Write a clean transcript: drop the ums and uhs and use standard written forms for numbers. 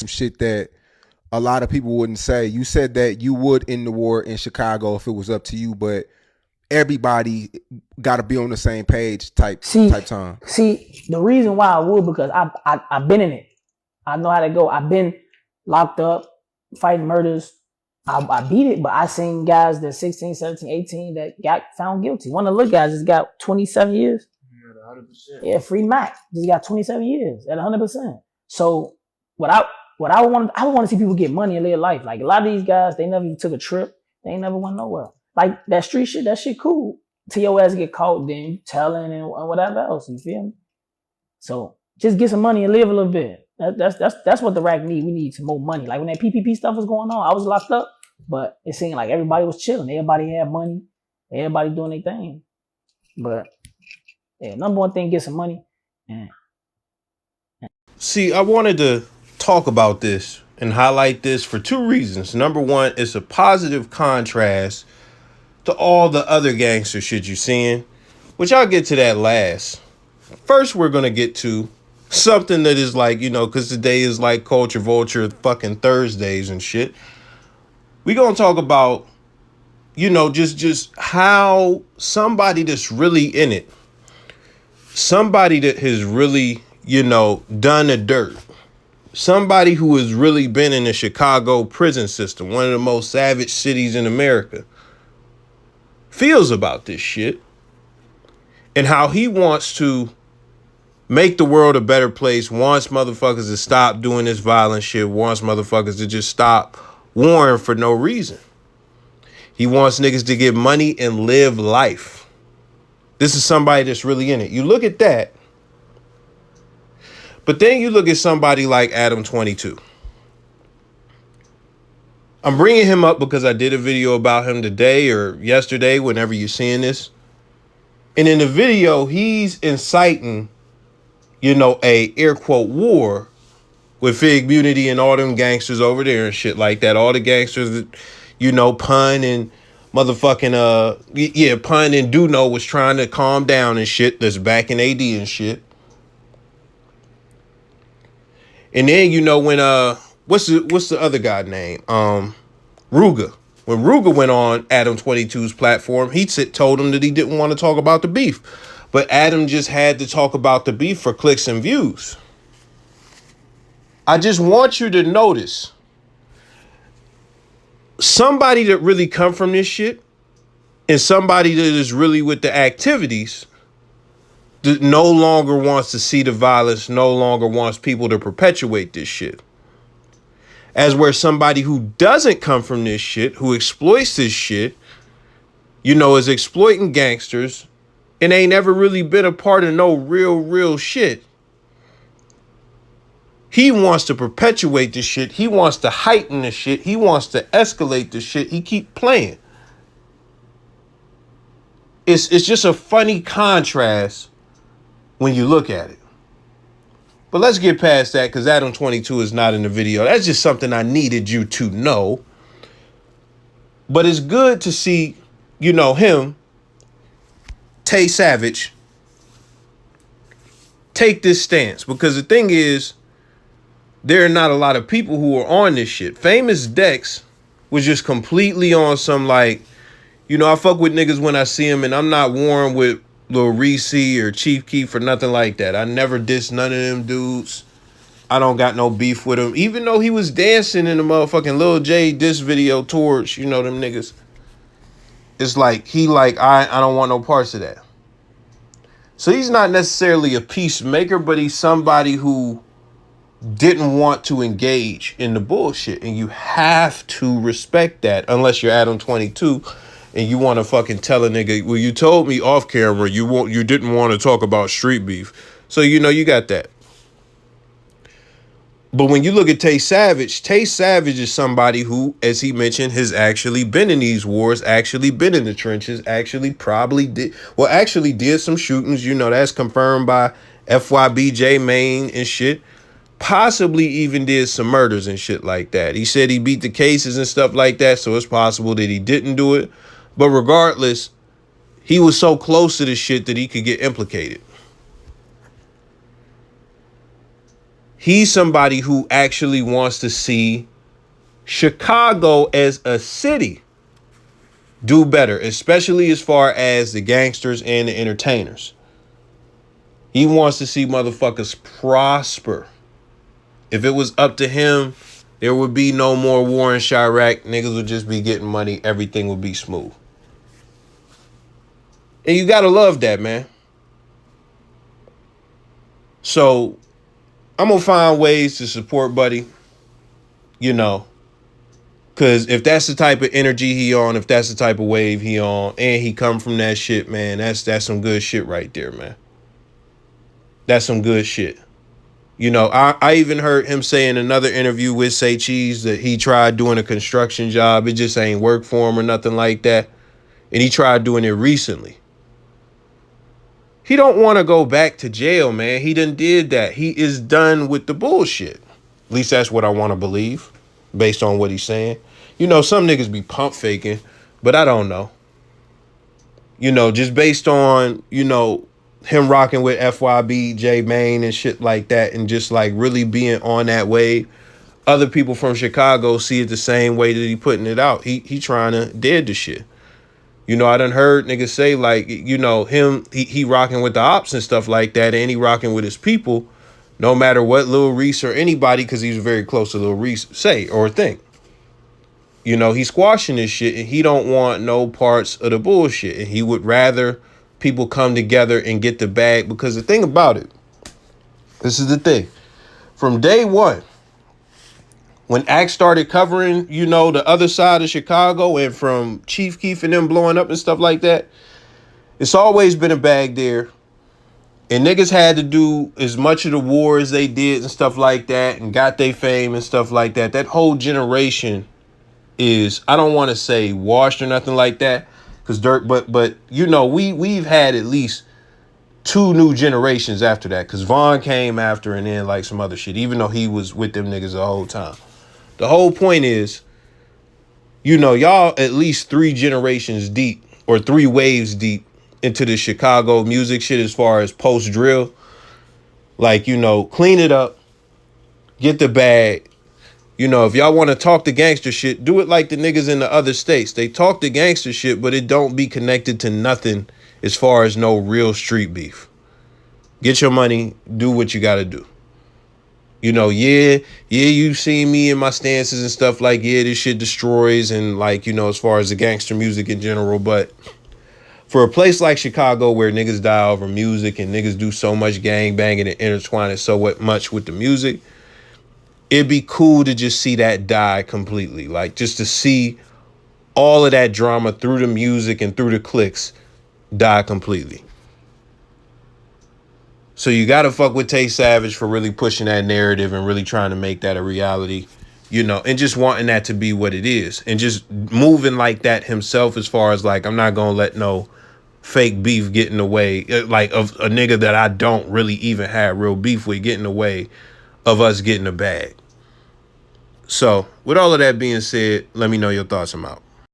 some shit that a lot of people wouldn't say. You said that you would end the war in Chicago if it was up to you, but everybody got to be on the same page type time. See, the reason why I would, because I've been in it. I know how to go. I've been locked up, fighting murders. I beat it, but I seen guys that 16, 17, 18 that got found guilty. One of the little guys just got 27 years. 100%. Yeah, Free Mac just got 27 years at 100%. So what I want to see people get money and live life. Like a lot of these guys, they never even took a trip. They ain't never went nowhere. Like that street shit, that shit cool. Till your ass get caught, then you telling and whatever else. You feel me? So just get some money and live a little bit. That's what the rack need. We need some more money. Like when that PPP stuff was going on, I was locked up, but it seemed like everybody was chilling. Everybody had money. Everybody doing their thing. But yeah, number one thing, get some money. See, I wanted to talk about this and highlight this for two reasons. Number one, it's a positive contrast to all the other gangster shit you're seeing, which I'll get to that last. First, we're going to get to something that is like, because today is like Culture Vulture fucking Thursdays and shit. We going to talk about, just how somebody that's really in it, somebody that has really, done the dirt, somebody who has really been in the Chicago prison system, one of the most savage cities in America, feels about this shit and how he wants to make the world a better place, wants motherfuckers to stop doing this violent shit, wants motherfuckers to just stop warring for no reason. He wants niggas to get money and live life. This is somebody that's really in it. You look at that, but then you look at somebody like Adam 22. I'm bringing him up because I did a video about him today or yesterday, whenever you're seeing this. And in the video, he's inciting, a air quote war with Fig Munity and all them gangsters over there and shit like that. All the gangsters that, Pun and motherfucking, Pun and Duno was trying to calm down and shit. That's back in AD and shit. And then, when, what's the other guy name? Ruger. When Ruger went on Adam 22's platform, he told him that he didn't want to talk about the beef. But Adam just had to talk about the beef for clicks and views. I just want you to notice somebody that really come from this shit and somebody that is really with the activities that no longer wants to see the violence, no longer wants people to perpetuate this shit. As where somebody who doesn't come from this shit, who exploits this shit, is exploiting gangsters and ain't never really been a part of no real shit. He wants to perpetuate this shit. He wants to heighten the shit. He wants to escalate the shit. He keep playing. It's just a funny contrast when you look at it. But let's get past that because Adam 22 is not in the video. That's just something I needed you to know. But it's good to see, him, Tay Savage, take this stance. Because the thing is, there are not a lot of people who are on this shit. Famous Dex was just completely on some like, I fuck with niggas when I see them and I'm not warring with Lil Reese or Chief Keef or nothing like that. I never diss none of them dudes. I don't got no beef with him. Even though he was dancing in the motherfucking Lil J diss video towards, them niggas. It's like, I don't want no parts of that. So he's not necessarily a peacemaker, but he's somebody who didn't want to engage in the bullshit. And you have to respect that unless you're Adam 22 and you want to fucking tell a nigga, well, you told me off camera you didn't want to talk about street beef. So, you got that. But when you look at Tay Savage is somebody who, as he mentioned, has actually been in these wars, actually been in the trenches, actually did some shootings. That's confirmed by FYBJ Maine and shit. Possibly even did some murders and shit like that. He said he beat the cases and stuff like that, so it's possible that he didn't do it. But regardless, he was so close to this shit that he could get implicated. He's somebody who actually wants to see Chicago as a city do better, especially as far as the gangsters and the entertainers. He wants to see motherfuckers prosper. If it was up to him, there would be no more war in Chiraq. Niggas would just be getting money. Everything would be smooth. And you gotta love that, man. So I'm gonna find ways to support Buddy. You know, because if that's the type of energy he on, if that's the type of wave he on, and he come from that shit, man, that's some good shit right there, man. That's some good shit. You know, I even heard him say in another interview with Say Cheese that he tried doing a construction job. It just ain't work for him or nothing like that. And he tried doing it recently. He don't want to go back to jail, man. He done did that. He is done with the bullshit. At least that's what I want to believe based on what he's saying. You know, some niggas be pump faking, but I don't know. You know, just based on, you know, him rocking with FYB, J Mane and shit like that, and just like really being on that wave. Other people from Chicago see it the same way that he putting it out. He trying to dead the shit. You know, I done heard niggas say like, you know, he rocking with the ops and stuff like that, and he rocking with his people, no matter what Lil Reese or anybody, because he's very close to Lil Reese, say or think. You know, he's squashing this shit, and he don't want no parts of the bullshit, and he would rather people come together and get the bag. Because the thing about it, this is the thing, from day one, when Axe started covering, you know, the other side of Chicago, and from Chief Keef and them blowing up and stuff like that, it's always been a bag there. And niggas had to do as much of the war as they did and stuff like that, and got their fame and stuff like that. That whole generation is, I don't want to say washed or nothing like that, because Dirk, but you know, we've had at least 2 new generations after that, because Vaughn came after, and then like some other shit, even though he was with them niggas the whole time. The whole point is, you know, y'all at least 3 generations deep, or 3 waves deep into the Chicago music shit as far as post drill. Like, you know, clean it up, get the bag. You know, if y'all want to talk the gangster shit, do it like the niggas in the other states. They talk the gangster shit, but it don't be connected to nothing as far as no real street beef. Get your money, do what you got to do. You know, yeah, you seen me in my stances and stuff like, yeah, this shit destroys, and like, you know, as far as the gangster music in general, but for a place like Chicago where niggas die over music and niggas do so much gang banging and intertwining so much with the music, it'd be cool to just see that die completely. Like, just to see all of that drama through the music and through the clicks die completely. So you gotta fuck with Tay Savage for really pushing that narrative and really trying to make that a reality, you know, and just wanting that to be what it is, and just moving like that himself, as far as like, I'm not gonna let no fake beef get in the way, like of a nigga that I don't really even have real beef with, get in the way of us getting a bag. So with all of that being said, let me know your thoughts. I'm out.